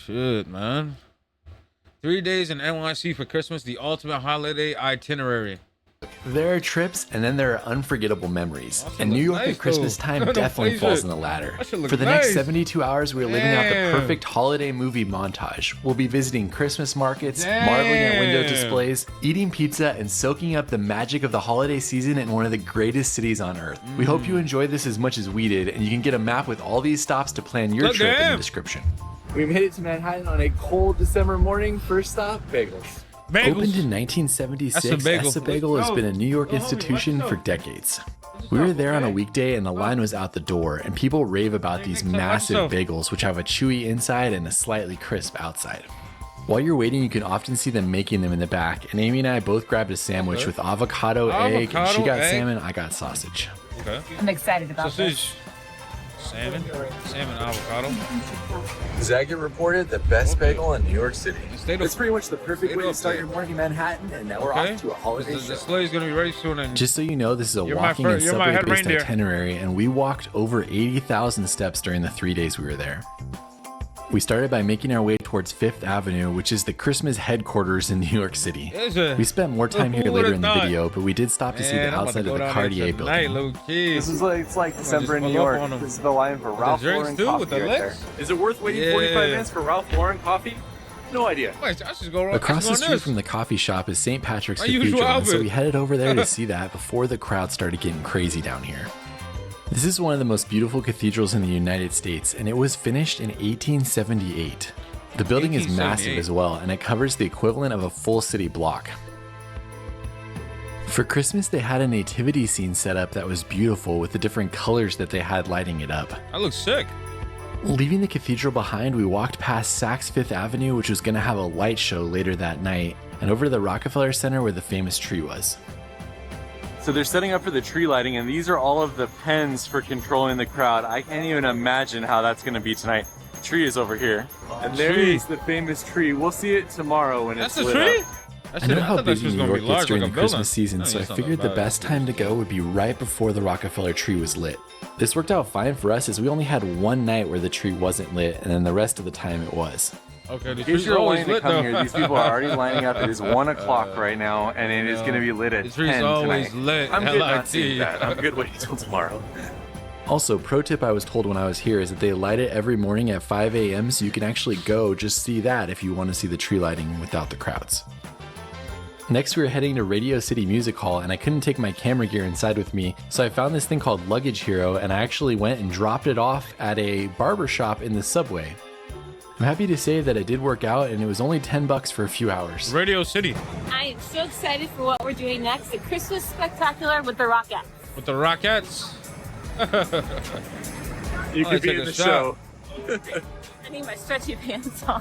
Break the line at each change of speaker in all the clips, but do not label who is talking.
shit, man. 3 days in NYC for Christmas, the ultimate holiday itinerary.
There are trips, and then there are unforgettable memories.
That
And
should
New
look
York
nice,
at Christmas
though.
time
Don't
definitely
place
falls
it.
in the latter.
That should look
For the next
nice.
72 hours, we're living out the
Damn.
perfect holiday movie montage. We'll be visiting Christmas markets, marveling at window
Damn.
displays, eating pizza, and soaking up the magic of the holiday season in one of the greatest cities on earth. We hope you enjoyed this as much as we did, and you can get a map with all these stops to plan your
Look,
trip in the
damn.
description.
We made it to Manhattan on a cold December morning. First stop, bagels.
Bagels.
Opened in 1976,
Essa Bagel.
Essa Bagel has
Let's
been a
go.
New York
Go, homie,
institution
let's
for
go.
decades. We were there on a weekday and the line was out the door, and people rave about
Hey,
these
Nick, watch
massive
yourself.
bagels which have a chewy inside and a slightly crisp outside. While you're waiting, you can often see them making them in the back, and Amy and I both grabbed a sandwich
Okay.
with avocado, egg, and she
Avocado,
got
egg.
salmon, I got sausage.
Okay.
I'm excited about this.
Sausage. Salmon, avocado.
Zagat reported the best bagel in New York City.
State of-
It's pretty much the perfect
State
way to
of
start
there.
your morning in Manhattan, and now we're
Okay.
off to a holiday
The
show.
display is gonna be ready soon. And
Just so you know, this is a
You're my
walking and
you're my head
subway-based
reindeer.
itinerary, and we walked over 80,000 steps during the 3 days we were there. We started by making our way towards Fifth Avenue, which is the Christmas headquarters in New York City.
Is it?
We spent more time
Who
here
would've
later in the
thought?
video, but we did stop to see
Man,
the
I'm about to
outside
go
of the
down there
Cartier
tonight,
building.
little kids.
This is like it's like December in
just
New
pull up
York.
on 'em.
This is the line for Ralph
drinks
Lauren
too,
coffee
with the
right there.
licks?
Is it worth waiting
Yeah.
45 minutes for Ralph Lauren coffee? No idea.
Wait, I should go
Across the
on
street
this.
from the coffee shop is St. Patrick's
My usual
Cathedral, and so
outfit.
we headed over there to see that before the crowd started getting crazy down here. This is one of the most beautiful cathedrals in the United States, and it was finished in 1878. The building is massive
1878.
as well, and it covers the equivalent of a full city block. For Christmas, they had a nativity scene set up that was beautiful with the different colors that they had lighting it up.
That looks sick.
Leaving the cathedral behind, we walked past Saks Fifth Avenue, which was going to have a light show later that night, and over to the Rockefeller Center where the famous tree was.
So they're setting up for the tree lighting, and these are all of the pens for controlling the crowd. I can't even imagine how that's going to be tonight. Tree is over here, and there
Tree.
is the famous tree. We'll see it tomorrow when
That's
it's
the
lit
tree?
up.
I know how
thought that
busy
shit was
New
gonna
York
be
gets
large
during
like
the
a building.
Christmas season,
No,
so I
it's not
figured
that
the
bad.
best time to go would be right before the Rockefeller tree was lit. This worked out fine for us as we only had one night where the tree wasn't lit, and then the rest of the time it was.
Okay, the
If
tree's
you're
always
wanting to
lit
come
though.
here, these people are already lining up. It is 1 o'clock right now, and it is going to be lit at
The tree's
10
always
tonight.
lit.
I'm good not
LIT.
seeing that. I'm good waiting until tomorrow.
Also, pro tip I was told when I was here is that they light it every morning at 5 a.m. so you can actually go just see that if you want to see the tree lighting without the crowds. Next, we were heading to Radio City Music Hall, and I couldn't take my camera gear inside with me, so I found this thing called Luggage Hero, and I actually went and dropped it off at a barber shop in the subway. I'm happy to say that it did work out, and it was only $10 for a few hours.
Radio City
I am so excited for what we're doing next. The Christmas Spectacular with the Rockettes.
with the Rockettes.
You
Oh,
could be
take
in
a
the
shot.
show.
I need my stretchy pants on.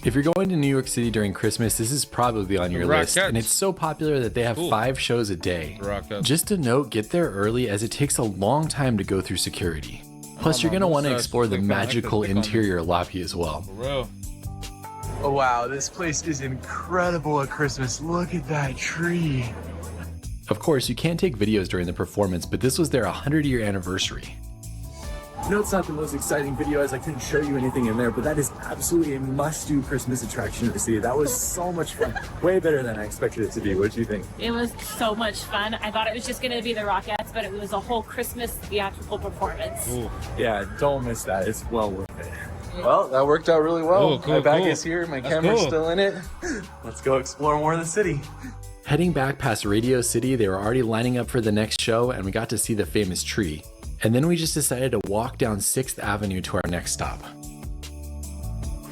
If you're going to New York City during Christmas, this is probably on your list,
Rockettes.
and it's so popular that they have
Cool.
5 shows a day.
Rockettes.
Just a note, get there early as it takes a long time to go through security. Plus, you're going to want to explore the magical interior lobby as well.
For real.
Oh, wow, this place is incredible at Christmas. Look at that tree.
Of course, you can't take videos during the performance, but this was their 100-year anniversary.
I know it's not the most exciting video as I couldn't show you anything in there, but that is absolutely a must-do Christmas attraction in the city. That was so much fun. Way better than I expected it to be. What do you think?
It was so much fun. I thought it was just going to be the Rockettes, but it was a whole Christmas theatrical performance.
Ooh.
Yeah, don't miss that. It's well worth it. Well, that worked out really well.
Cool,
My bag
cool.
is here. My
That's
camera's
cool.
still in it. Let's go explore more of the city.
Heading back past Radio City, they were already lining up for the next show, and we got to see the famous tree. And then we just decided to walk down 6th Avenue to our next stop.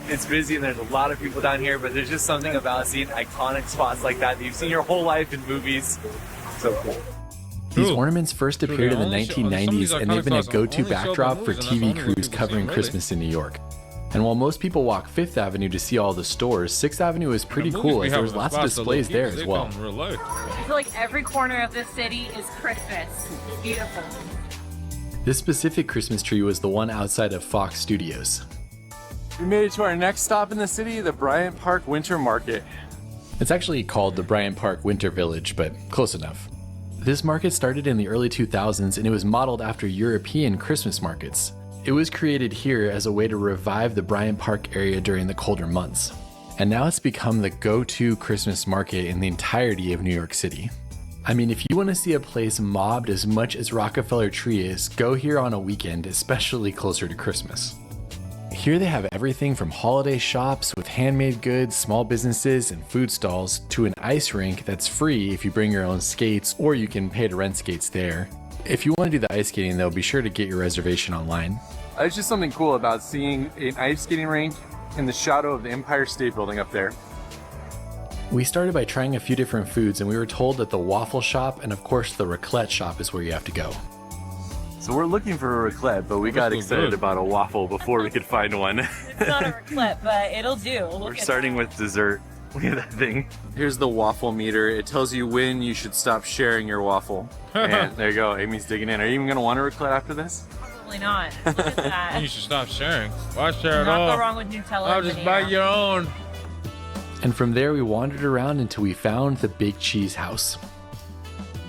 It's busy and there's a lot of people down here, but there's just something about seeing iconic spots like that you've seen your whole life in movies. So cool.
These
True.
ornaments first
True,
appeared
they
in the
only show- some of these
1990s, and they've been a
iconic spots
go-to
only show the
backdrop for
movies, and that's
TV
only what
crews
people
covering
see, really.
Christmas in New York. And while most people walk 5th Avenue to see all the stores, 6th Avenue is pretty
The movies
cool
be
as there
having
was
the
lots of
spots to
displays
look
there
cute,
as
they
well.
film in real life.
I feel like every corner of this city is Christmas. It's beautiful.
This specific Christmas tree was the one outside of Fox Studios.
We made it to our next stop in the city, the Bryant Park Winter Market.
It's actually called the Bryant Park Winter Village, but close enough. This market started in the early 2000s, and it was modeled after European Christmas markets. It was created here as a way to revive the Bryant Park area during the colder months. And now it's become the go-to Christmas market in the entirety of New York City. I mean, if you want to see a place mobbed as much as Rockefeller Tree is, go here on a weekend, especially closer to Christmas. Here they have everything from holiday shops with handmade goods, small businesses, and food stalls, to an ice rink that's free if you bring your own skates, or you can pay to rent skates there. If you want to do the ice skating though, be sure to get your reservation online.
There's just something cool about seeing an ice skating rink in the shadow of the Empire State Building up there.
We started by trying a few different foods, and we were told that the waffle shop and of course the raclette shop is where you have to go.
So we're looking for a raclette, but we got excited about a waffle before we could find one.
It's not a raclette, but it'll do.
We're starting with dessert. Look at that thing. Here's the waffle meter. It tells you when you should stop sharing your waffle. And there you go. Amy's digging in. Are you even going to want a raclette after this?
Probably not. Look at that.
You should stop sharing. Why share it
Not
all?
go wrong with Nutella.
I'll
and
just
banana.
buy your own.
And from there we wandered around until we found the Big Cheese House.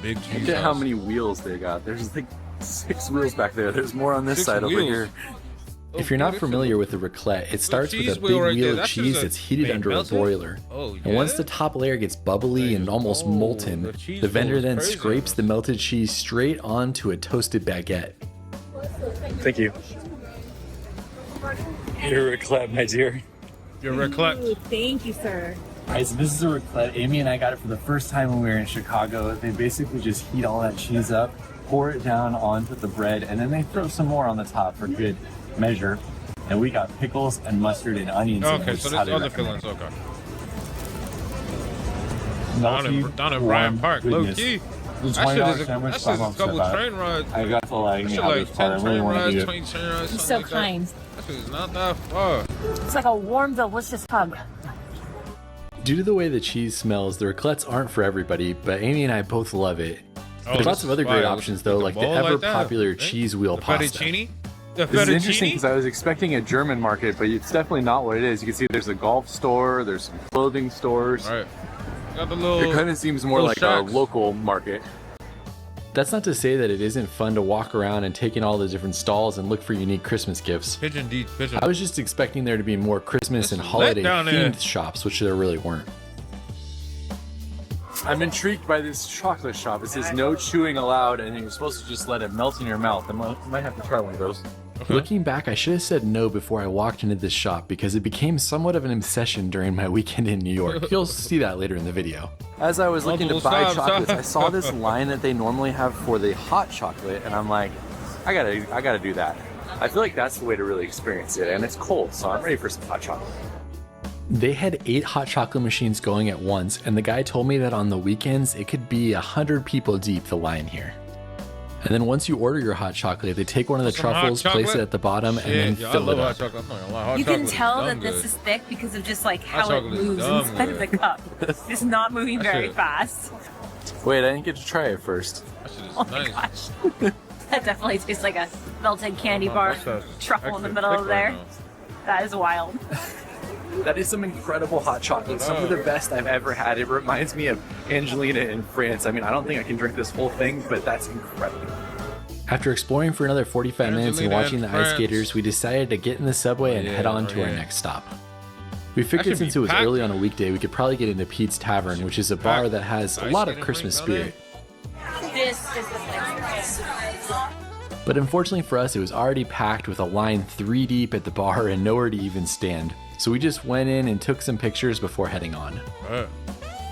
Big cheese.
Look at how
house.
many wheels they got. There's like 6 wheels back there. There's more on this
6
side
wheels.
over here.
If you're not familiar with the raclette, it starts with a
cheese
big
wheel right
wheel
there,
of
that's
cheese
just a
that's heated
main
under a
melted?
broiler.
Oh,
And once
yeah?
the top layer gets bubbly and almost
Oh,
molten,
the cheese
the vendor
wheel is
then
crazy.
scrapes the melted cheese straight onto a toasted baguette.
Thank you. Your raclette, my dear.
Your raclette.
Thank you, sir.
Alright, so this is a raclette. Amy and I got it for the first time when we were in Chicago. They basically just heat all that cheese up, pour it down onto the bread, and then they throw some more on the top for good measure. And we got pickles and mustard and onions. in it,
Okay,
which
so
is how
there's
they
other
recommend
fillings. Okay.
it.
Down in
Melty,
Bryant
warm
Park, low
goodness.
key.
The
That shit
$20
is a,
sandwich,
that shit
five
is a
bucks
couple
about it.
train rides.
I got to like
That
me
shit
have
like
this part.
10
I really
train
want to
rides,
do it.
20 train rides,
You're
something
so
like that.
kind.
That shit is not that far.
It's like a warm, delicious hug.
Due to the way the cheese smells, the raclettes aren't for everybody, but Amy and I both love it.
Oh,
There's lots
this
of
is
other great
fire.
options though, like the
bowl
ever
that,
popular
right?
cheese wheel
The
pasta.
fettuccine? The
This is interesting
fettuccine?
because I was expecting a German market, but it's definitely not what it is. You can see there's a golf store, there's some clothing stores.
Right. Got the little.
It kind of seems more
little
like
shacks.
a local market.
That's not to say that it isn't fun to walk around and take in all the different stalls and look for unique Christmas gifts.
Pigeon deep pigeon.
I was just expecting there to be more Christmas
It's
and
lit
holiday
down there.
themed shops, which there really weren't.
I'm intrigued by this chocolate shop. It says no chewing allowed, and you're supposed to just let it melt in your mouth. I might have to try one of those.
Looking back, I should have said no before I walked into this shop because it became somewhat of an obsession during my weekend in New York. You'll see that later in the video.
As I was looking to
Multiple
buy
stops.
chocolates, I saw this line that they normally have for the hot chocolate, and I'm like, I gotta do that. I feel like that's the way to really experience it, and it's cold, so I'm ready for some hot chocolate.
They had 8 hot chocolate machines going at once, and the guy told me that on the weekends it could be 100 people deep, the line here. And then once you order your hot chocolate, they take one of the
Some hot
truffles, place
chocolate?
it at the bottom,
Shit,
and then
yo, I
fill
love
it
hot
up.
chocolate. I'm not gonna lie, hot
You can
chocolate is
tell
dumb
that this
good.
is thick because of just like
Hot
how it
chocolate is
moves
dumb
inside of the
good.
cup. It's not moving
That
very
shit-
fast.
Wait, I didn't get to try it first.
That shit is
Oh my
nice.
gosh. That definitely tastes like a melted candy bar,
That's
truffle in the
extra
middle
thick
of
right
there.
now.
That is wild.
That is some incredible hot chocolate. Some of the best I've ever had. It reminds me of Angelina in France. I mean, I don't think I can drink this whole thing, but that's incredible.
After exploring for another 45 minutes and
Angelina
watching the
in
ice
France.
skaters, we decided to get in the subway and
Yeah,
head on to our
yeah.
next stop. We figured
should
since
be
it was
packed.
early on a weekday, we could probably get into Pete's Tavern, which is a bar
packed.
that has a
Ice
lot of
skating
Christmas
rink down
spirit.
This is the place.
But unfortunately for us, it was already packed with a line 3 deep at the bar and nowhere to even stand. So we just went in and took some pictures before heading on.
Right.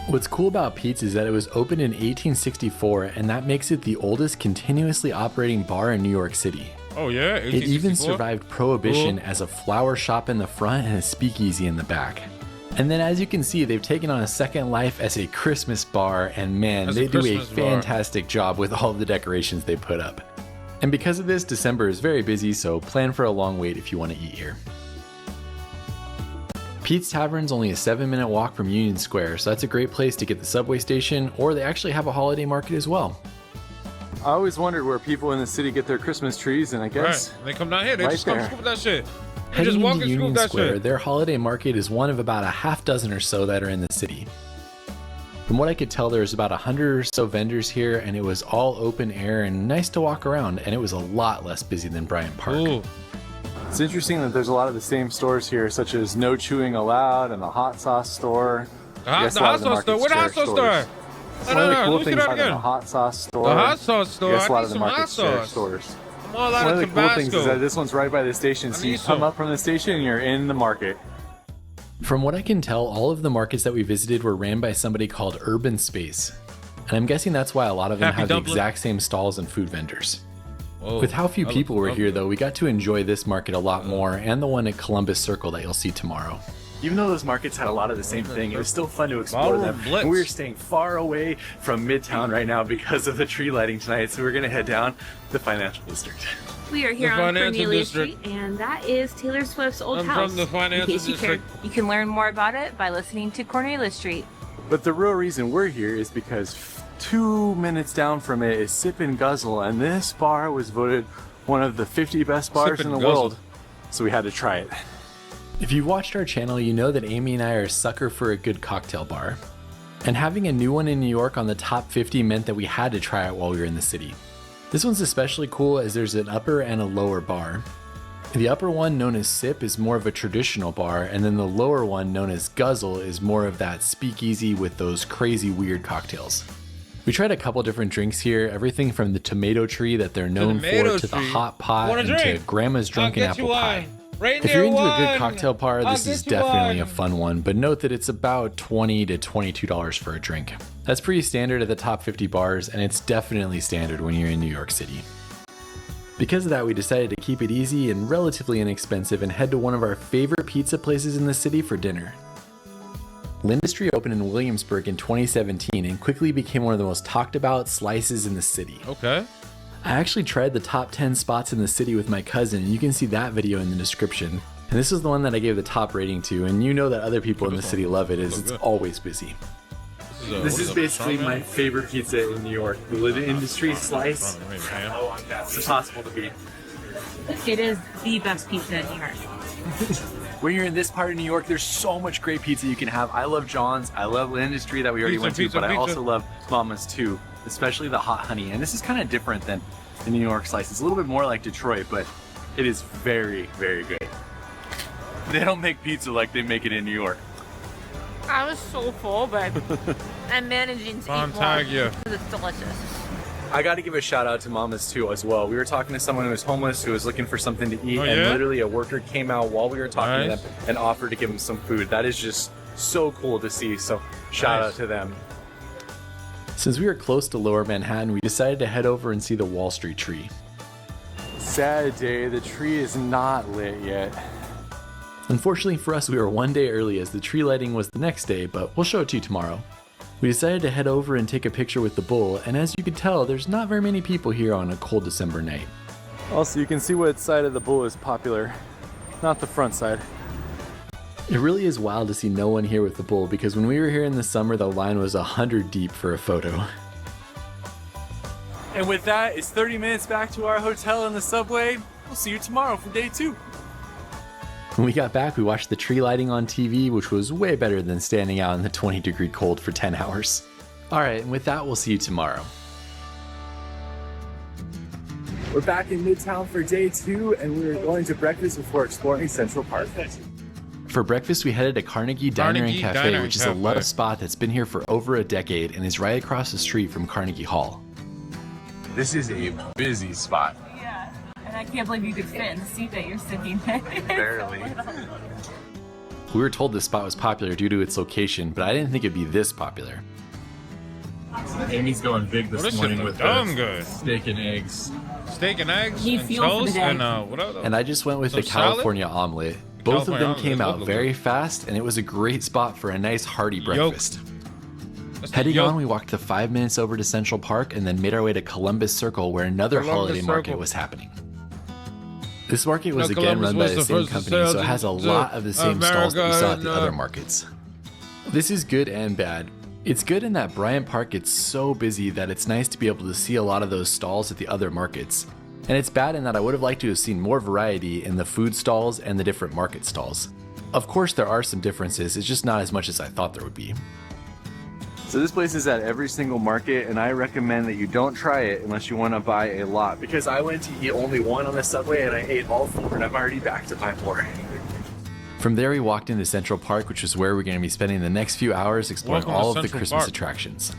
What's cool about Pete's is that it was opened in 1864, and that makes it the oldest continuously operating bar in New York City.
Oh yeah.
It even
1864?
survived Prohibition
Cool.
as a flower shop in the front and a speakeasy in the back. And then as you can see, they've taken on a second life as a Christmas bar, and man,
As a
they do a
Christmas bar.
fantastic job with all of the decorations they put up. And because of this, December is very busy, so plan for a long wait if you want to eat here. Pete's Tavern's only a 7-minute walk from Union Square, so that's a great place to get the subway station, or they actually have a holiday market as well.
I always wondered where people in the city get their Christmas trees, and I guess
Right. They come down here. They
Right
just come
there.
scoop that shit. They
Heading
just walk
into
and
Union
scoop that
Square,
shit.
their holiday market is one of about a half dozen or so that are in the city. From what I could tell, there's about 100 or so vendors here, and it was all open air and nice to walk around, and it was a lot less busy than Bryant Park.
Ooh.
It's interesting that there's a lot of the same stores here, such as No Chewing Allowed and the hot sauce store.
The hot sauce store? Where the hot sauce store?
One of the cool things about the hot sauce store.
The hot sauce store.
I guess a lot
I
of
need
the
some hot
market share
sauce.
stores.
I'm all out
One
of
of the cool things is
Tabasco.
that this one's right by the station, so you
need
come
some.
up from the station and you're in the market.
From what I can tell, all of the markets that we visited were ran by somebody called Urban Space. And I'm guessing that's why a lot of them
Happy
have
Dumpling?
the exact same stalls and food vendors.
Whoa.
With how few
I
people
love-
were
love
here
it.
though, we got to enjoy this market a lot more and the one at Columbus Circle that you'll see tomorrow.
Even though those markets had a lot of the same thing, it was still fun to explore
Ballroom
them.
Blitz.
And we're staying far away from Midtown right now because of the tree lighting tonight, so we're gonna head down the financial district.
We are here
The
on
financial
Cornelia
district.
Street, and that is Taylor Swift's old
I'm
house.
from the financial
in case you care.
district.
You can learn more about it by listening to Cornelia Street.
But the real reason we're here is because 2 minutes down from it is Sip and Guzzle, and this bar was voted one of the 50 best bars
Sip
in
and
the
Guzzle.
world, so we had to try it.
If you've watched our channel, you know that Amy and I are a sucker for a good cocktail bar. And having a new one in New York on the top 50 meant that we had to try it while we were in the city. This one's especially cool as there's an upper and a lower bar. The upper one, known as Sip, is more of a traditional bar, and then the lower one, known as Guzzle, is more of that speakeasy with those crazy weird cocktails. We tried a couple different drinks here, everything from the tomato tree that they're known for
tomato
to the
tree?
hot pot
Want a
and to
drink?
Grandma's drunken
I'll get
apple
you
pie.
one. Reindeer
If you're into a good
one.
cocktail bar,
I'll
this is
get you
definitely a
one.
fun one, but note that it's about $20 to $22 for a drink. That's pretty standard at the top 50 bars, and it's definitely standard when you're in New York City. Because of that, we decided to keep it easy and relatively inexpensive and head to one of our favorite pizza places in the city for dinner. L'Industrie opened in Williamsburg in 2017 and quickly became one of the most talked about slices in the city.
Okay.
I actually tried the top 10 spots in the city with my cousin, and you can see that video in the description. And this is the one that I gave the top rating to, and you know that other people in the city love it as it's always busy.
This is basically my favorite pizza in New York. The Industry slice. It's impossible to beat.
It is the best pizza in New York.
When you're in this part of New York, there's so much great pizza you can have. I love John's. I love L'Industrie that we already went to, but I also love Mama's too, especially the hot honey. And this is kind of different than the New York slice. It's a little bit more like Detroit, but it is very, very good. They don't make pizza like they make it in New York.
I was so full, but I'm managing to eat more
Montagna.
because it's delicious.
I got to give a shout out to Mama's too as well. We were talking to someone who was homeless who was looking for something to eat,
Oh,
and
yeah?
literally a worker came out while we were talking
Nice.
to them and offered to give them some food. That is just so cool to see. So shout
Nice.
out to them.
Since we were close to Lower Manhattan, we decided to head over and see the Wall Street tree.
Sad day, the tree is not lit yet.
Unfortunately for us, we were one day early as the tree lighting was the next day, but we'll show it to you tomorrow. We decided to head over and take a picture with the bull, and as you can tell, there's not very many people here on a cold December night.
Also, you can see what side of the bull is popular, not the front side.
It really is wild to see no one here with the bull because when we were here in the summer, the line was 100 deep for a photo.
And with that, it's 30 minutes back to our hotel in the subway. We'll see you tomorrow for day 2.
When we got back, we watched the tree lighting on TV, which was way better than standing out in the 20-degree cold for 10 hours. Alright, and with that, we'll see you tomorrow.
We're back in Midtown for day 2, and we're going to breakfast before exploring Central Park.
For breakfast, we headed to Carnegie Diner
Carnegie
and
Diner
Cafe,
and
which is a
Cafe.
love spot that's been here for over a decade and is right across the street from Carnegie Hall.
This is a busy spot.
Yeah. And I can't believe you could fit in the seat that you're sitting in.
Barely.
We were told this spot was popular due to its location, but I didn't think it'd be this popular.
Amy's going big
Well, this shit look dumb good.
steak and eggs.
Steak and eggs
Need
and
fuel for the
toast
day.
and what else?
And I just went with
Some
the
salad?
California omelet. Both
California
of them came
omelet,
out
those
very
look
fast, and it was a great spot for a nice hearty
Yolk.
breakfast.
That's the
Heading
yolk.
on, we walked the 5 minutes over to Central Park and then made our way to Columbus Circle, where another
Columbus
holiday market
Circle.
was happening. This market was
No,
again
Columbus
run by
was
the
the
same
first to
company,
sail
so it has a
to
lot of the same stalls that we saw at the
America
other
and,
markets. This is good and bad. It's good in that Bryant Park gets so busy that it's nice to be able to see a lot of those stalls at the other markets. And it's bad in that I would have liked to have seen more variety in the food stalls and the different market stalls. Of course there are some differences, it's just not as much as I thought there would be.
So this place is at every single market, and I recommend that you don't try it unless you want to buy a lot.
Because I went to eat only one on the subway and I ate all 4 and I'm already back to buy more.
From there, we walked into Central Park, which is where we're going to be spending the next few hours exploring
Welcome to
all of the
Central
Christmas
Park.
attractions.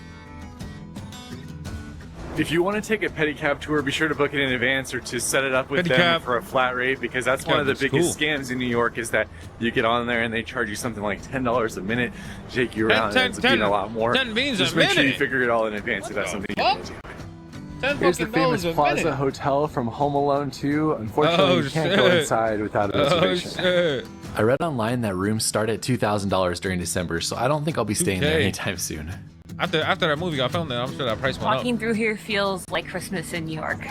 If you want to take a pedicab tour, be sure to book it in advance or to set it up with them
Pedicab.
for a flat rate, because that's one of the
Pedicab
biggest
is
scams in New York is that you get on there and they charge you something like $10 a minute to take you around. It ends up being a lot more.
10 beans
Just
a
make sure you
minute.
figure it all in advance if that's something you want to do.
Here's the famous Plaza Hotel from Home Alone 2. Unfortunately, you can't go inside without a reservation.
Shit.
I read online that rooms start at $2,000 during December, so I don't think I'll be staying there
2K.
anytime soon.
After that movie got filmed there, I'm sure that price went up.
Walking through here feels like Christmas in New York.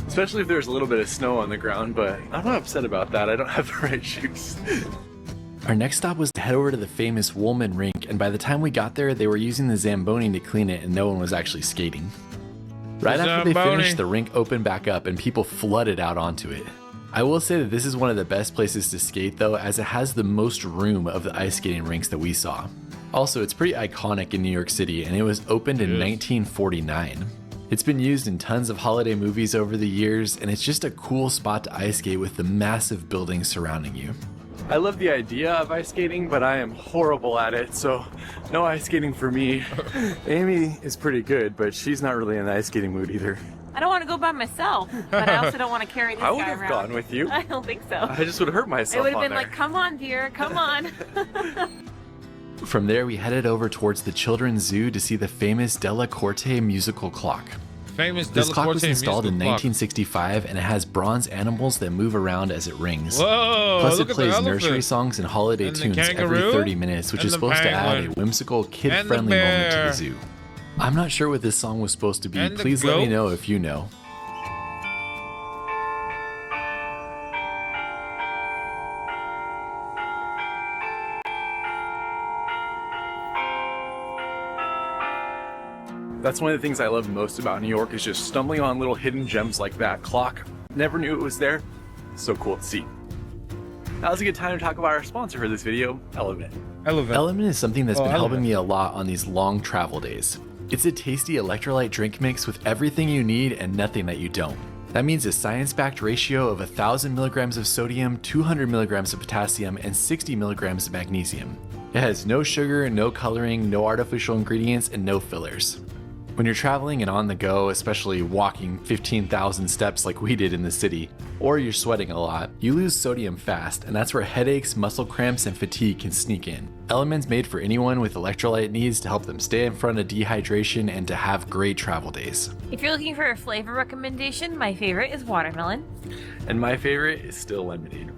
Especially if there's a little bit of snow on the ground, but I'm not upset about that. I don't have the right shoes.
Our next stop was to head over to the famous Woolman Rink, and by the time we got there, they were using the Zamboni to clean it and no one was actually skating. Right after they
Zamboni.
finished, the rink opened back up and people flooded out onto it. I will say that this is one of the best places to skate though, as it has the most room of the ice skating rinks that we saw. Also, it's pretty iconic in New York City, and it was opened in 1949. It's been used in tons of holiday movies over the years, and it's just a cool spot to ice skate with the massive buildings surrounding you.
I love the idea of ice skating, but I am horrible at it, so no ice skating for me.
Amy is pretty good, but she's not really in the ice skating mood either.
I don't want to go by myself, but I also don't want to carry this
I would
guy
have
around.
gone with you.
I don't think so.
I just would have hurt myself
It would have
on
been
there.
like, come on, dear, come on.
From there, we headed over towards the Children's Zoo to see the famous Della Corte musical clock.
Famous
This clock was
Delacorte
installed in
musical clock.
1965, and it has bronze animals that move around as it rings.
Whoa!
Plus,
look
it
at the
plays
elephant.
nursery songs and holiday
And the
tunes every
kangaroo,
30 minutes, which
and
is
the
supposed to add a
penguin,
whimsical, kid-friendly
and the
moment to the
bear.
zoo. I'm not sure what this song was supposed to be.
And the
Please let me
goat.
know if you know.
That's one of the things I love most about New York is just stumbling on little hidden gems like that clock. Never knew it was there. So cool to see. Now's a good time to talk about our sponsor for this video, Element.
Element is something that's been helping
Element.
me a lot on these long travel days. It's a tasty electrolyte drink mix with everything you need and nothing that you don't. That means a science-backed ratio of 1,000 milligrams of sodium, 200 milligrams of potassium, and 60 milligrams of magnesium. It has no sugar, no coloring, no artificial ingredients, and no fillers. When you're traveling and on the go, especially walking 15,000 steps like we did in the city, or you're sweating a lot, you lose sodium fast, and that's where headaches, muscle cramps, and fatigue can sneak in. Element's made for anyone with electrolyte needs to help them stay in front of dehydration and to have great travel days.
If you're looking for a flavor recommendation, my favorite is watermelon.
And my favorite is still lemonade.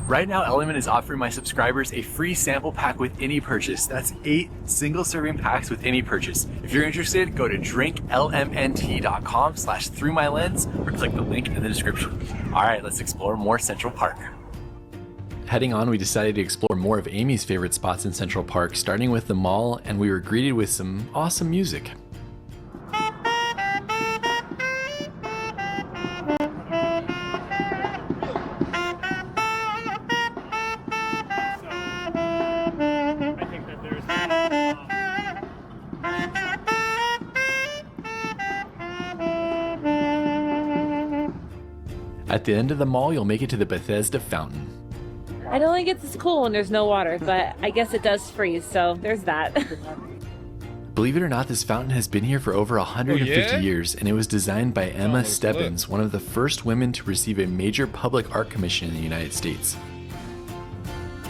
Right now, Element is offering my subscribers a free sample pack with any purchase. That's 8 single-serving packs with any purchase. If you're interested, go to drinklmnt.com/throughmylens or click the link in the description. All right, let's explore more Central Park.
Heading on, we decided to explore more of Amy's favorite spots in Central Park, starting with the mall, and we were greeted with some awesome music. At the end of the mall, you'll make it to the Bethesda Fountain.
I don't think it's as cool when there's no water, but I guess it does freeze, so there's that.
Believe it or not, this fountain has been here for over 150
Oh, yeah?
years, and it was designed by Emma
looks
Stebbins, one of the first women to receive a major public art commission in the United States.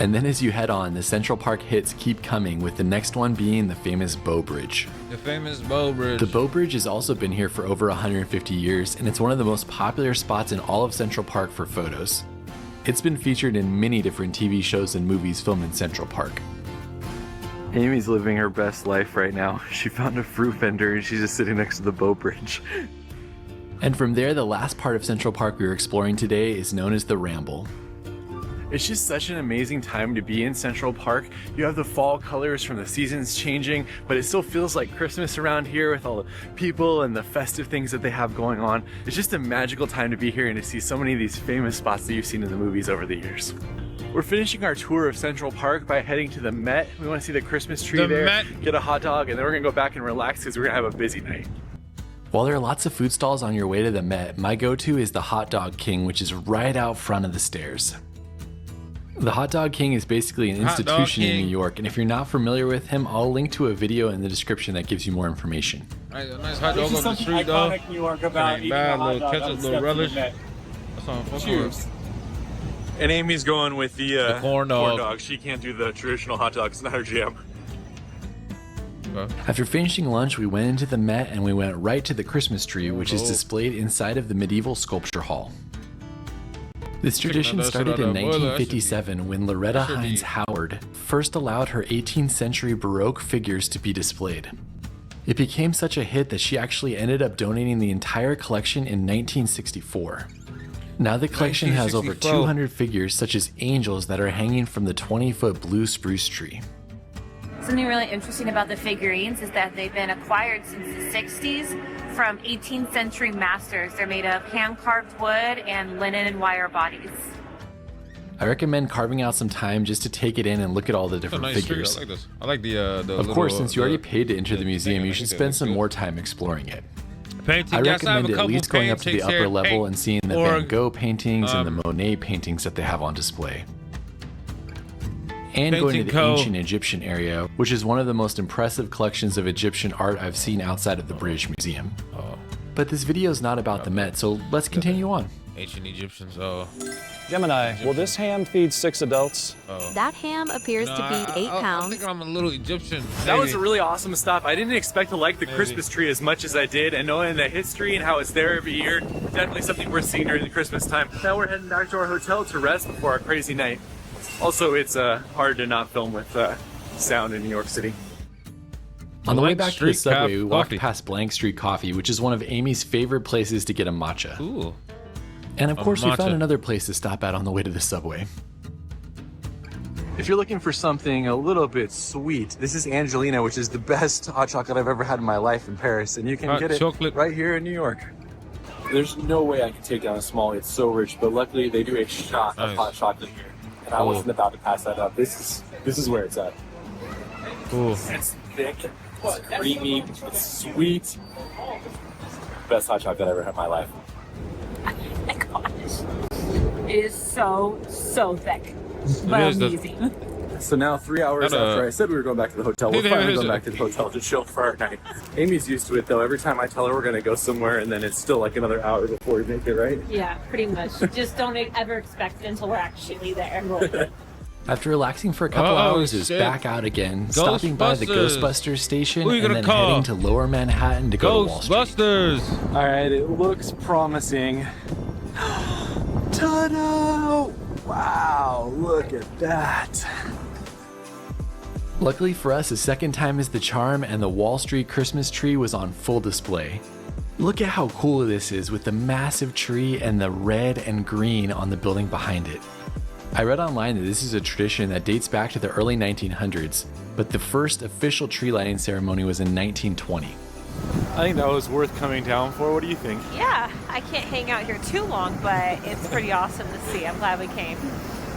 And then as you head on, the Central Park hits keep coming, with the next one being the famous Bow Bridge.
The famous Bow Bridge.
The Bow Bridge has also been here for over 150 years, and it's one of the most popular spots in all of Central Park for photos. It's been featured in many different TV shows and movies filmed in Central Park.
Amy's living her best life right now. She found a fruit vendor and she's just sitting next to the boat bridge.
And from there, the last part of Central Park we are exploring today is known as the Ramble.
It's just such an amazing time to be in Central Park. You have the fall colors from the seasons changing, but it still feels like Christmas around here with all the people and the festive things that they have going on. It's just a magical time to be here and to see so many of these famous spots that you've seen in the movies over the years. We're finishing our tour of Central Park by heading to the Met. We want to see the Christmas tree
The
there,
Met.
get a hot dog, and then we're gonna go back and relax because we're gonna have a busy night.
While there are lots of food stalls on your way to the Met, my go-to is the Hot Dog King, which is right out front of the stairs. The Hot Dog King is basically an
Hot Dog
institution in
King.
New York, and if you're not familiar with him, I'll link to a video in the description that gives you more information.
A nice hot dog on the street, though.
New York
about eating a hot dog ketchup, little relish. That's all I'm fucking with.
And Amy's going with the
corn dog.
She can't do the traditional hot dog. It's not her jam.
Okay.
After finishing lunch, we went into the Met and we went right to the Christmas tree, which is
Oh.
displayed inside of the medieval sculpture hall. This tradition
that shit
started
out
in
of boiler. That should be-
1957 when Loretta
should be-
Hines Howard first allowed her 18th century Baroque figures to be displayed. It became such a hit that she actually ended up donating the entire collection in 1964. Now the collection has over
1964.
200 figures such as angels that are hanging from the 20-foot blue spruce tree.
Something really interesting about the figurines is that they've been acquired since the 60s from 18th century masters. They're made of hand-carved wood and linen and wire bodies.
I recommend carving out some time just to take it in and look at all the
It's a
different
nice street.
figures.
I like this. I like the
Of course, since you already paid to enter the museum, you should spend some more time exploring it.
painting.
I
Yes, have
recommend
a
at
couple
least going up to the
paintings
upper
here.
level
Paint
and seeing the
or,
Van Gogh paintings and the Monet paintings that they have on display. And going to
Painting
the
Co.
ancient Egyptian area, which is one of the most impressive collections of Egyptian art I've seen outside of the British Museum. But this video is not about the Met, so let's continue on.
Ancient Egyptians. Oh,
Gemini, will this ham feed 6 adults?
That ham appears to be 8
I
pounds.
think I'm a little Egyptian.
That was
maybe.
really awesome stuff. I didn't expect to like the Christmas tree as much as I did, and knowing the history and how it's there every year, definitely something worth seeing during the Christmas time. Now we're heading back to our hotel to rest before our crazy night. Also, it's hard to not film with sound in New York City.
On the way
Blank
back to the
Street
subway, we walked
Coffee.
past Blank Street Coffee, which is one of Amy's favorite places to get a matcha.
Ooh.
And of course, we
matcha.
found another place to stop at on the way to the subway.
If you're looking for something a little bit sweet, this is Angelina, which is the best hot chocolate I've ever had in my life in Paris, and you can
Hot
get it
chocolate.
right here in New York.
There's no way I could take down a small. It's so rich, but luckily they do a shot
Nice.
of hot chocolate here, and I
Cool.
wasn't about to pass that up. This is where it's at.
Cool.
It's thick, it's creamy, it's sweet. Best hot chocolate I've ever had in my life.
My gosh. It is so thick. But
is the-
amazing.
So now 3 hours
That,
after I said we were going back to the hotel, we're
It
finally
is
going
a-
back to the hotel to chill for our night. Amy's used to it though. Every time I tell her we're going to go somewhere and then it's still like another hour before we make it, right?
Yeah, pretty much. Just don't ever expect it until we're actually there.
After relaxing for a couple
Oh,
hours, it was
shit.
back out again, stopping by the
Ghostbusters.
Ghostbusters station
Who you
and
gonna
then
call?
heading to Lower Manhattan to go to Wall Street.
Ghostbusters.
All right, it looks promising. Ta-da! Wow, look at that.
Luckily for us, the second time is the charm and the Wall Street Christmas tree was on full display. Look at how cool this is with the massive tree and the red and green on the building behind it. I read online that this is a tradition that dates back to the early 1900s, but the first official tree lighting ceremony was in 1920.
I think that was worth coming down for. What do you think?
Yeah, I can't hang out here too long, but it's pretty awesome to see. I'm glad we came.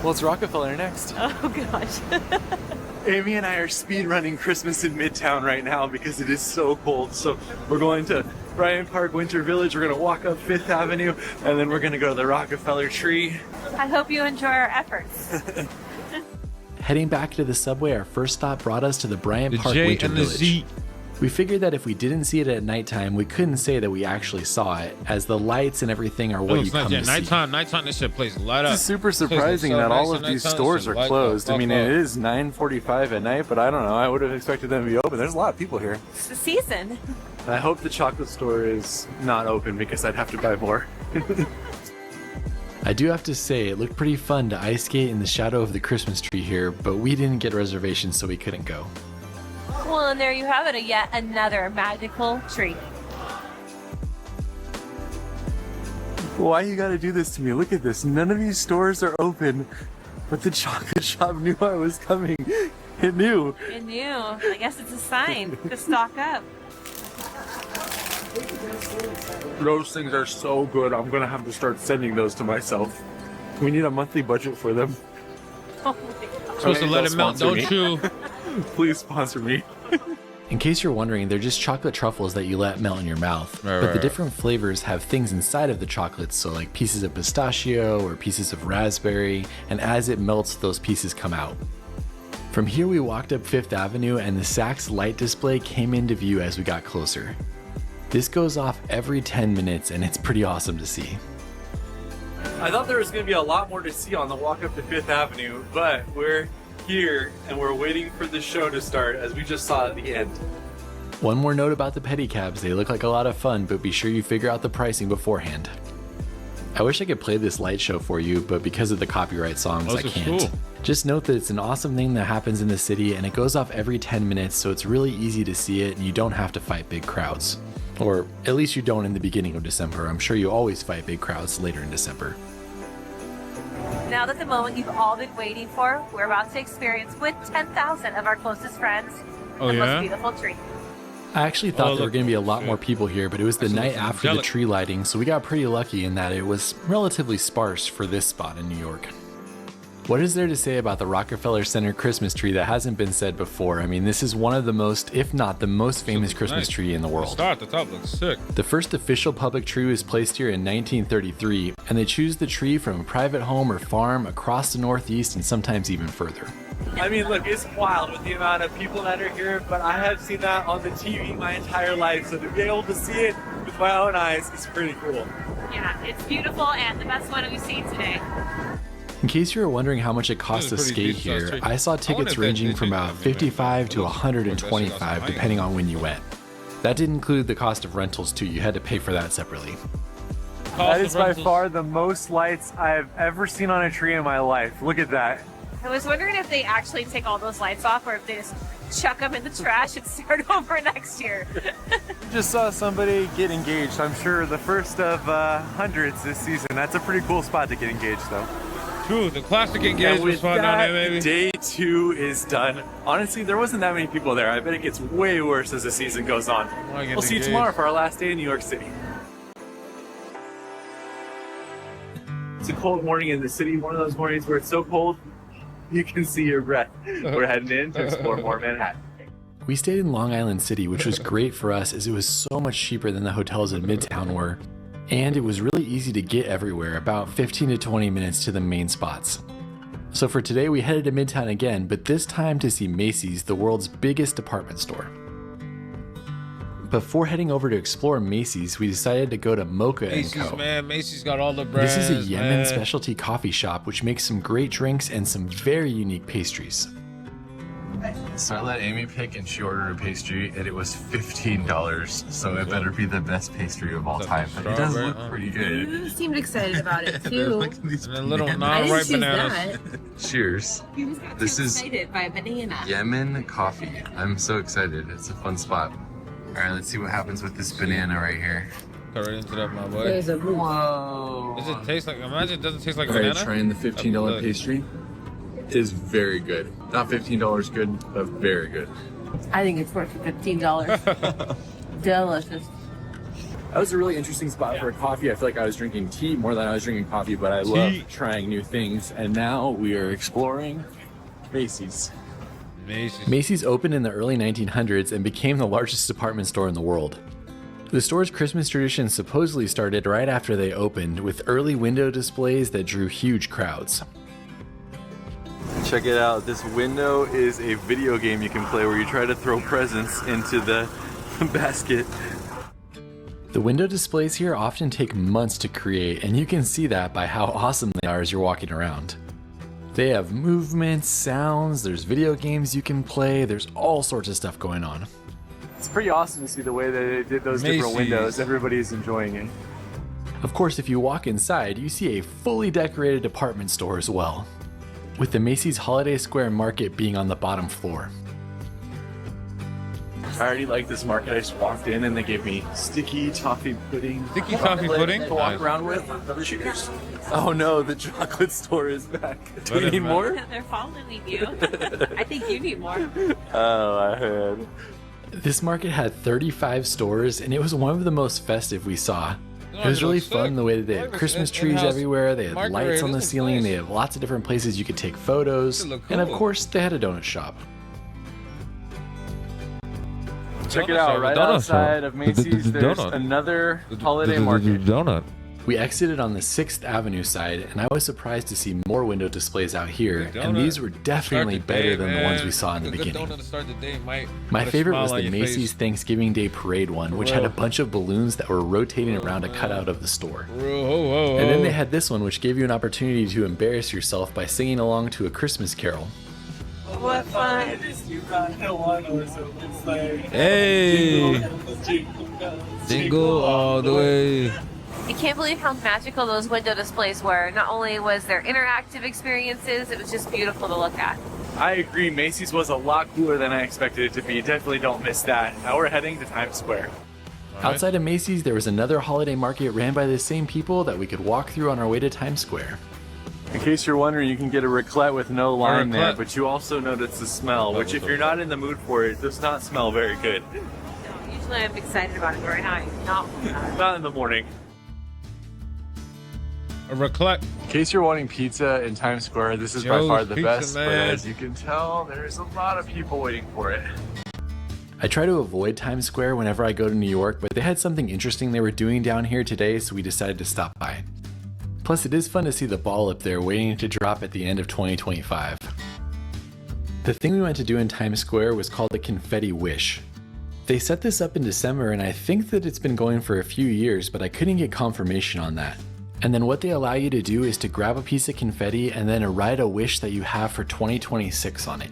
Well, it's Rockefeller next.
Oh gosh.
Amy and I are speed running Christmas in Midtown right now because it is so cold. So we're going to Bryant Park Winter Village. We're going to walk up Fifth Avenue and then we're going to go to the Rockefeller tree.
I hope you enjoy our efforts.
Heading back to the subway, our first stop brought us to the Bryant
The
Park
J
Winter
and the
Village.
Z.
We figured that if we didn't see it at nighttime, we couldn't say that we actually saw it, as the lights and everything are
It
what you
looks nice.
come
Yeah,
to see.
nighttime, this shit place light up.
It's super
This place
surprising
looks so
that all
nice
of
at
these
nighttime.
stores
This
are
shit light
closed.
up,
I mean,
up.
it is 9:45 at night, but I don't know. I would have expected them to be open. There's a lot of people here.
It's the season.
I hope the chocolate store is not open because I'd have to buy more.
I do have to say, it looked pretty fun to ice skate in the shadow of the Christmas tree here, but we didn't get reservations, so we couldn't go.
Well, and there you have it, yet another magical tree.
Why you gotta do this to me? Look at this. None of these stores are open, but the chocolate shop knew I was coming. It knew.
It knew. I guess it's a sign to stock up.
Those things are so good. I'm going to have to start sending those to myself. We need a monthly budget for them.
Oh my god.
Supposed to let it melt, don't chew.
Please sponsor me.
In case you're wondering, they're just chocolate truffles that you let melt in your mouth.
Right,
but
right,
the different flavors have things inside of the chocolates, so like pieces of pistachio or pieces of raspberry, and as it melts, those pieces come out. From here, we walked up Fifth Avenue, and the Saks light display came into view as we got closer. This goes off every 10 minutes, and it's pretty awesome to see.
I thought there was going to be a lot more to see on the walk up to Fifth Avenue, but we're here and we're waiting for the show to start, as we just saw at the end.
One more note about the pedicabs, they look like a lot of fun, but be sure you figure out the pricing beforehand. I wish I could play this light show for you, but because of the copyright songs, I can't.
Cool.
Just note that it's an awesome thing that happens in the city, and it goes off every 10 minutes, so it's really easy to see it and you don't have to fight big crowds. Or at least you don't in the beginning of December. I'm sure you always fight big crowds later in December.
Now that the moment you've all been waiting for, we're about to experience with 10,000 of our closest friends
Oh,
the
yeah?
most beautiful tree.
I actually thought there were
look,
going to be a lot
shit.
more people here, but it was the
Actually,
night
looks
after the
angelic.
tree lighting, so we got pretty lucky in that it was relatively sparse for this spot in New York. What is there to say about the Rockefeller Center Christmas tree that hasn't been said before? I mean, this is one of the most, if not the most famous Christmas
Nice.
tree in the
The
world.
star at the top looks sick.
The first official public tree was placed here in 1933, and they choose the tree from a private home or farm across the Northeast and sometimes even further.
I mean, look, it's wild with the amount of people that are here, but I have seen that on the TV my entire life, so to be able to see it with my own eyes is pretty cool.
Yeah, it's beautiful and the best one we've seen today.
In case you were wondering how much it costs to
This is a
skate
pretty decent
here,
size tree.
I saw
I wonder
tickets
if they
ranging
did
from
take
about
that, maybe.
$55 to
It looks like that shit
$125
got some
depending
height.
on when you went. That didn't include the cost of rentals too, you had to pay for that separately.
That is by far the most lights I've ever seen on a tree in my life. Look at that.
I was wondering if they actually take all those lights off or if they just chuck them in the trash and start over next year.
Just saw somebody get engaged. I'm sure the first of hundreds this season. That's a pretty cool spot to get engaged, though.
True, the classic
And
engagement
with
spot down
that,
there, maybe.
day 2 is done. Honestly, there wasn't that many people there. I bet it gets way worse as the season goes on.
Wanna get
We'll see you
engaged.
tomorrow for our last day in New York City. It's a cold morning in the city. One of those mornings where it's so cold, you can see your breath. We're heading in to explore more Manhattan.
We stayed in Long Island City, which was great for us as it was so much cheaper than the hotels in Midtown were. And it was really easy to get everywhere, about 15 to 20 minutes to the main spots. So for today, we headed to Midtown again, but this time to see Macy's, the world's biggest department store. Before heading over to explore Macy's, we decided to go to Mocha &
Macy's,
Co.
man. Macy's got all the brands.
This is a Yemen
man.
specialty coffee shop which makes some great drinks and some very unique pastries.
So I let Amy pick and she ordered a pastry and it was $15. So it better be the best pastry of all
Is that
time.
the
But it does
strawberry?
look pretty good.
You seemed excited about it too.
Look at these
And then little
bananas.
I didn't
non-ripe
choose
bananas.
that.
Cheers.
You just got
This
too
is-
excited by a banana.
Yemen coffee. I'm so excited. It's a fun spot. All right, let's see what happens with this banana right here.
Cut right into that, my boy.
There's a
Whoa.
Does it taste like? Imagine it doesn't taste like a
All right,
banana.
trying the $15
Look.
pastry. It is very good. Not $15 good, but very good.
I think it's worth $15. Delicious.
That was a really interesting spot for a coffee. I feel like I was drinking tea more than I was drinking coffee, but I love trying new things. And now we are exploring Macy's.
Macy's.
Macy's opened in the early 1900s and became the largest department store in the world. The store's Christmas tradition supposedly started right after they opened, with early window displays that drew huge crowds.
Check it out. This window is a video game you can play where you try to throw presents into the basket.
The window displays here often take months to create, and you can see that by how awesome they are as you're walking around. They have movements, sounds, there's video games you can play, there's all sorts of stuff going on.
It's pretty awesome to see the way that they did those different
Macy's.
windows. Everybody's enjoying it.
Of course, if you walk inside, you see a fully decorated department store as well, with the Macy's Holiday Square Market being on the bottom floor.
I already like this market. I just walked in and they gave me sticky toffee pudding.
Sticky toffee pudding.
To walk
Nice.
around with. Oh no, the chocolate store is back. Do we
Let it
need
back.
more?
They're following you. I think you need more.
Oh, I heard.
This market had 35 stores, and it was one of the most festive we saw. It was really fun the way that they had Christmas trees everywhere, they had lights on the ceiling, they had lots of different places you could take photos, and of course they had a donut shop.
Check it out, right outside of Macy's, there's another holiday market.
Donut.
We exited on the 6th Avenue side, and I was surprised to see more window displays out here, and these were definitely better than the ones we saw in the beginning. My favorite was the Macy's Thanksgiving Day Parade one, which had a bunch of balloons that were rotating around a cutout of the store. And then they had this one, which gave you an opportunity to embarrass yourself by singing along to a Christmas carol.
What fun.
Hey! Jingle all the way.
I can't believe how magical those window displays were. Not only was there interactive experiences, it was just beautiful to look at.
I agree, Macy's was a lot cooler than I expected it to be. Definitely don't miss that. Now we're heading to Times Square.
Outside of Macy's, there was another holiday market ran by the same people that we could walk through on our way to Times Square.
In case you're wondering, you can get a raclette with no lime there, but you also notice the smell, which if you're not in the mood for it, does not smell very good.
Usually I'm excited about it, but right now I'm not.
Not in the morning.
A raclette.
In case you're wanting pizza in Times Square, this is by far the best, but as you can tell, there's a lot of people waiting for it.
I try to avoid Times Square whenever I go to New York, but they had something interesting they were doing down here today, so we decided to stop by. Plus, it is fun to see the ball up there waiting to drop at the end of 2025. The thing we went to do in Times Square was called the Confetti Wish. They set this up in December, and I think that it's been going for a few years, but I couldn't get confirmation on that. And then what they allow you to do is to grab a piece of confetti and then write a wish that you have for 2026 on it.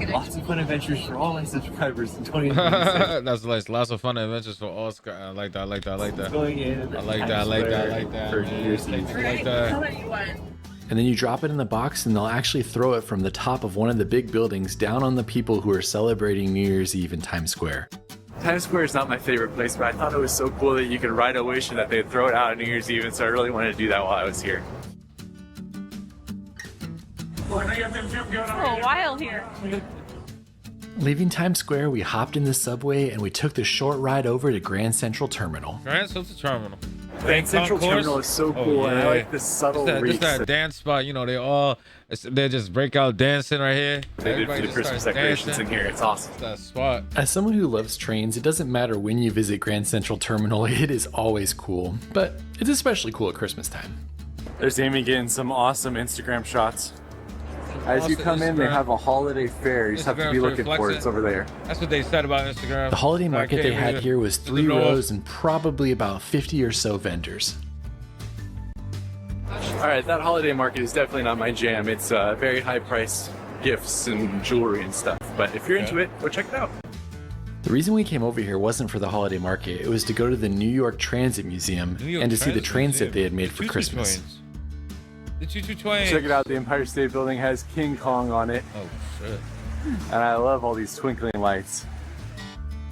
Lots of fun adventures for all my subscribers in 2026.
That's nice. Lots of fun adventures for all. I like that. I like that. I like that.
Going in
I like that. I like that. I like that.
For New Year's Eve.
I like that.
And then you drop it in the box and they'll actually throw it from the top of one of the big buildings down on the people who are celebrating New Year's Eve in Times Square.
Times Square is not my favorite place, but I thought it was so cool that you could write a wish and that they'd throw it out on New Year's Eve, and so I really wanted to do that while I was here.
For a while here.
Leaving Times Square, we hopped in the subway and we took the short ride over to Grand Central Terminal.
Grand Central Terminal.
Grand Central Terminal is so cool, and I like the subtle reeks.
This that dance spot, you know, they just break out dancing right here.
They did for the Christmas decorations in here. It's awesome.
That spot.
As someone who loves trains, it doesn't matter when you visit Grand Central Terminal, it is always cool. But it's especially cool at Christmas time.
There's Amy getting some awesome Instagram shots. As you come in, they have a holiday fair. You just have to be looking for it. It's over there.
That's what they said about Instagram.
The holiday market they had here was 3 rows and probably about 50 or so vendors.
All right, that holiday market is definitely not my jam. It's very high priced gifts and jewelry and stuff. But if you're into it, go check it out.
The reason we came over here wasn't for the holiday market. It was to go to the New York Transit Museum and to see the trains that they had made for Christmas.
The choo-choo train.
Check it out. The Empire State Building has King Kong on it.
Oh, shit.
And I love all these twinkling lights.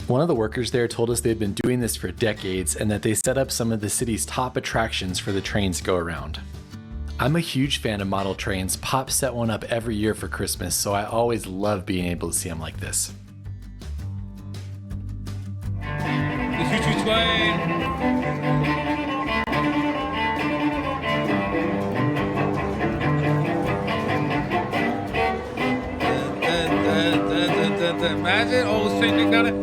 One of the workers there told us they'd been doing this for decades and that they set up some of the city's top attractions for the trains to go around. I'm a huge fan of model trains. Pop set one up every year for Christmas, so I always love being able to see them like this.
The choo-choo train. Imagine old Saint got it.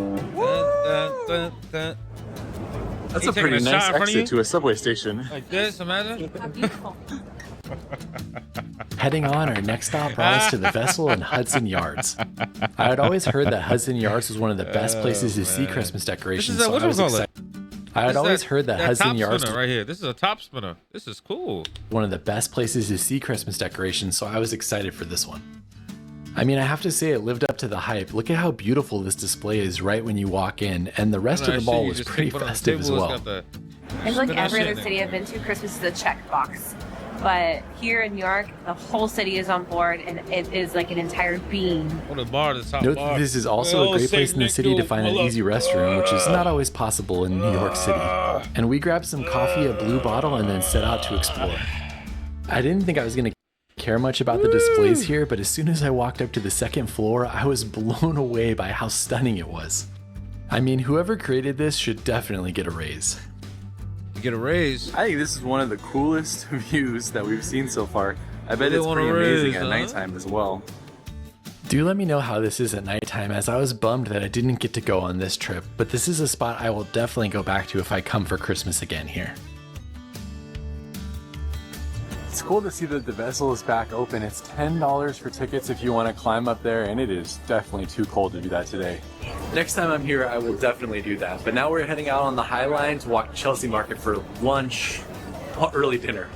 That's a pretty nice exit to a subway station.
Like this, imagine.
Heading on, our next stop brought us to the Vessel in Hudson Yards. I had always heard that Hudson Yards was one of the best places to see Christmas decorations, so I was excited. I had always heard that Hudson Yards
right here. This is a top spinner. This is cool.
One of the best places to see Christmas decorations, so I was excited for this one. I mean, I have to say it lived up to the hype. Look at how beautiful this display is right when you walk in, and the rest of the mall was pretty festive as well.
I feel like every other city I've been to, Christmas is a checkbox. But here in New York, the whole city is on board, and it is like an entire beam.
Note that this is also a great place in the city to find an easy restroom, which is not always possible in New York City. And we grabbed some coffee, a blue bottle, and then set out to explore. I didn't think I was going to care much about the displays here, but as soon as I walked up to the second floor, I was blown away by how stunning it was. I mean, whoever created this should definitely get a raise.
get a raise.
I think this is one of the coolest views that we've seen so far. I bet
They
it's
want
pretty
a
amazing
raise,
at
huh?
nighttime as well.
Do let me know how this is at nighttime, as I was bummed that I didn't get to go on this trip, but this is a spot I will definitely go back to if I come for Christmas again here.
It's cool to see that the vessel is back open. It's $10 for tickets if you want to climb up there, and it is definitely too cold to do that today.
Next time I'm here, I will definitely do that, but now we're heading out on the High Line to walk Chelsea Market for lunch, early dinner.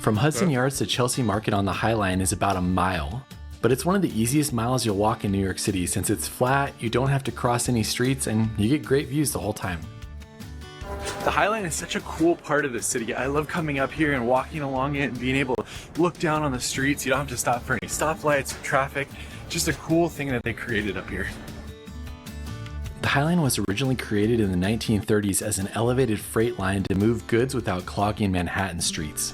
From Hudson Yards to Chelsea Market on the High Line is about a mile. But it's one of the easiest miles you'll walk in New York City since it's flat, you don't have to cross any streets, and you get great views the whole time.
The High Line is such a cool part of the city. I love coming up here and walking along it and being able to look down on the streets. You don't have to stop for any stoplights or traffic. Just a cool thing that they created up here.
The High Line was originally created in the 1930s as an elevated freight line to move goods without clogging Manhattan streets.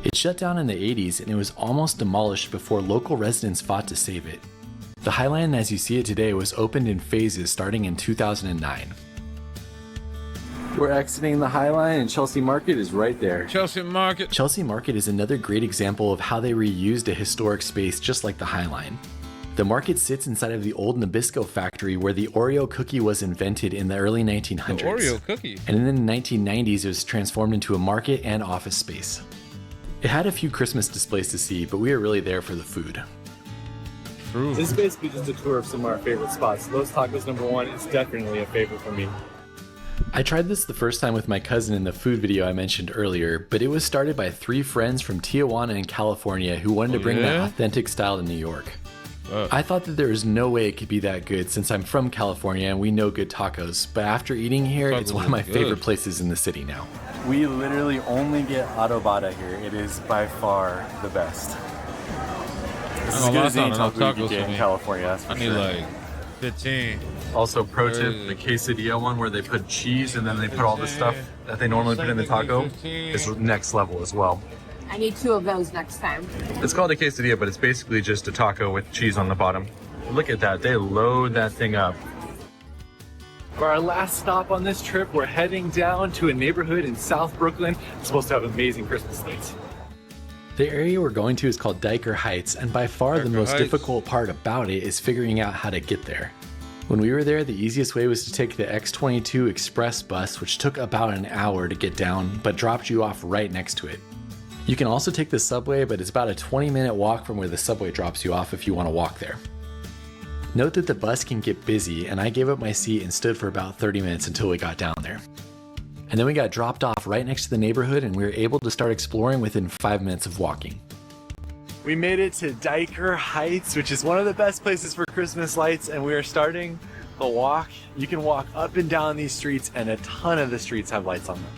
It shut down in the 80s and it was almost demolished before local residents fought to save it. The High Line as you see it today was opened in phases starting in 2009.
We're exiting the High Line and Chelsea Market is right there.
Chelsea Market.
Chelsea Market is another great example of how they reused a historic space just like the High Line. The market sits inside of the old Nabisco factory where the Oreo cookie was invented in the early 1900s.
The Oreo cookie.
And in the 1990s it was transformed into a market and office space. It had a few Christmas displays to see, but we were really there for the food.
True.
This is basically just a tour of some of our favorite spots. Los Tacos #1 is definitely a favorite for me.
I tried this the first time with my cousin in the food video I mentioned earlier, but it was started by 3 friends from Tijuana in California who wanted to bring that authentic style to New York. I thought that there was no way it could be that good since I'm from California and we know good tacos, but after eating here, it's one of my favorite places in the city now.
We literally only get adobada here. It is by far the best. This is as good as any taco you can get in California, that's for
I need
sure.
like 15.
Also, pro tip, the quesadilla one where they put cheese and then they put all the stuff that they normally put in the taco is next level as well.
I need 2 of those next time.
It's called a quesadilla, but it's basically just a taco with cheese on the bottom. Look at that, they load that thing up. For our last stop on this trip, we're heading down to a neighborhood in South Brooklyn. It's supposed to have amazing Christmas lights.
The area we're going to is called Diker Heights, and by far the most difficult part about it is figuring out how to get there. When we were there, the easiest way was to take the X22 Express bus, which took about an hour to get down, but dropped you off right next to it. You can also take the subway, but it's about a 20-minute walk from where the subway drops you off if you want to walk there. Note that the bus can get busy, and I gave up my seat and stood for about 30 minutes until we got down there. And then we got dropped off right next to the neighborhood and we were able to start exploring within 5 minutes of walking.
We made it to Diker Heights, which is one of the best places for Christmas lights, and we are starting the walk. You can walk up and down these streets, and a ton of the streets have lights on them.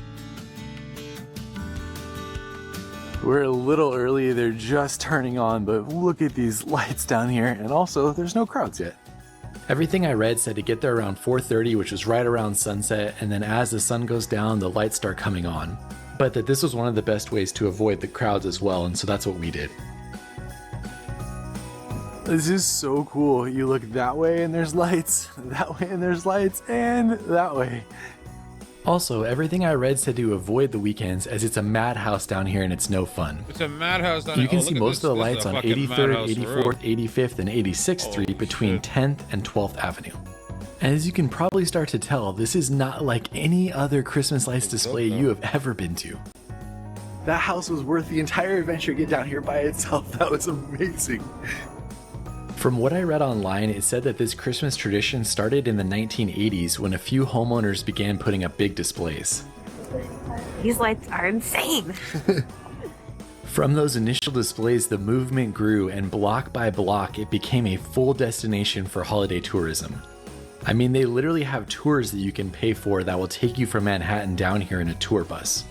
We're a little early, they're just turning on, but look at these lights down here, and also there's no crowds yet.
Everything I read said to get there around 4:30, which was right around sunset, and then as the sun goes down, the lights start coming on. But that this was one of the best ways to avoid the crowds as well, and so that's what we did.
This is so cool. You look that way and there's lights, that way and there's lights, and that way.
Also, everything I read said to avoid the weekends as it's a madhouse down here and it's no fun.
It's a madhouse down
You
here.
can
Oh,
see
look at
most
this.
of the
This is
lights
a
on
fucking
83rd,
madhouse for real.
84th, 85th, and 86th Street between 10th and 12th Avenue. And as you can probably start to tell, this is not like any other Christmas lights display you have ever been to.
That house was worth the entire adventure to get down here by itself. That was amazing.
From what I read online, it said that this Christmas tradition started in the 1980s when a few homeowners began putting up big displays.
These lights are insane.
From those initial displays, the movement grew, and block by block, it became a full destination for holiday tourism. I mean, they literally have tours that you can pay for that will take you from Manhattan down here in a tour bus.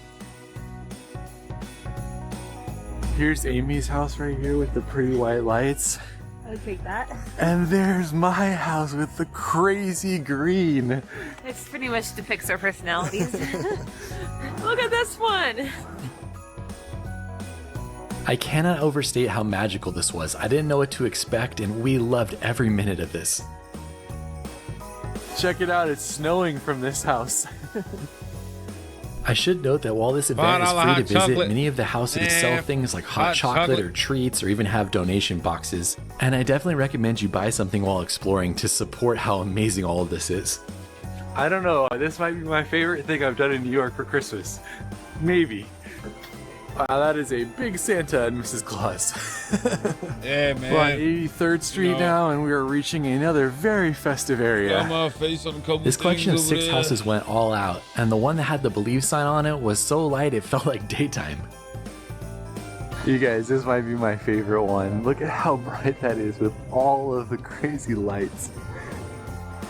Here's Amy's house right here with the pretty white lights.
I would take that.
And there's my house with the crazy green.
It pretty much depicts our personalities. Look at this one.
I cannot overstate how magical this was. I didn't know what to expect, and we loved every minute of this.
Check it out, it's snowing from this house.
I should note that while this event is
$5
free to
hot
visit,
chocolate.
many of the houses sell
Man,
things like hot
hot
chocolate or
chocolate.
treats or even have donation boxes. And I definitely recommend you buy something while exploring to support how amazing all of this is.
I don't know. This might be my favorite thing I've done in New York for Christmas. Maybe.
Wow, that is a big Santa and Mrs. Claus.
Yeah, man.
We're on 83rd Street now, and we are reaching another very festive area.
Got my face on a couple
This collection of
things over
6
there.
houses went all out, and the one that had the Believe sign on it was so light it felt like daytime.
You guys, this might be my favorite one. Look at how bright that is with all of the crazy lights.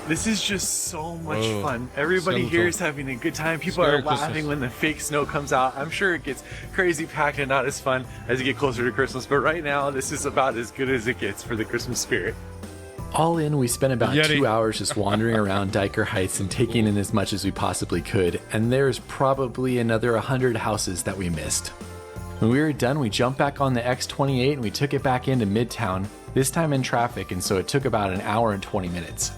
This is just so much
Whoa.
fun. Everybody here is having a good time. People
Scary
are laughing
Christmas.
when the fake snow comes out. I'm sure it gets crazy packed and not as fun as you get closer to Christmas, but right now this is about as good as it gets for the Christmas spirit.
All in, we spent about
Yeti.
2 hours just wandering around Diker Heights and taking in as much as we possibly could, and there's probably another 100 houses that we missed. When we were done, we jumped back on the X28 and we took it back into Midtown, this time in traffic, and so it took about an hour and 20 minutes.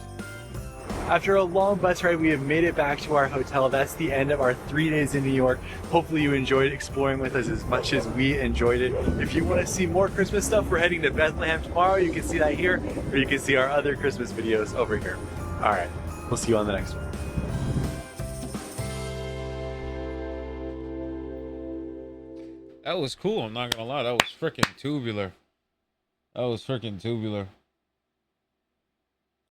After a long bus ride, we have made it back to our hotel. That's the end of our 3 days in New York. Hopefully you enjoyed exploring with us as much as we enjoyed it. If you want to see more Christmas stuff, we're heading to Bethlehem tomorrow. You can see that here, or you can see our other Christmas videos over here. All right, we'll see you on the next one.
That was cool. I'm not gonna lie. That was freaking tubular. That was freaking tubular.